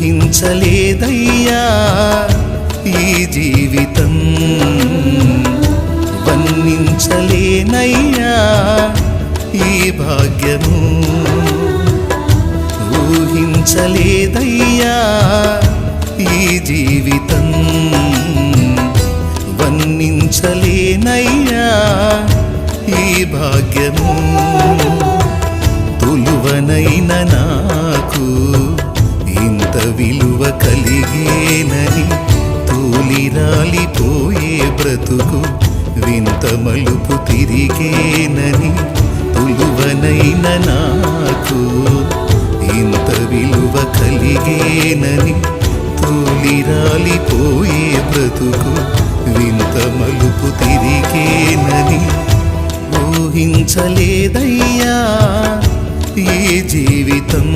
ఊహించలేదయ్యా ఈ జీవితం, వర్ణించలేనయ్యా ఈ భాగ్యము. ఊహించలేదయ్యా ఈ జీవితం, వర్ణించలేనయ్యా ఈ భాగ్యము. తులువనైన నాకు ఇంత విలువ కలిగేనని, తూలిరాలిపోయే బ్రతుకు వింత మలుపు తిరిగేనని. తులువనైన నాకు ఇంత విలువ కలిగేనని, తూలిరాలిపోయే బ్రతుకు వింత మలుపు తిరిగేనని. ఊహించలేదయ్యా ఈ జీవితం.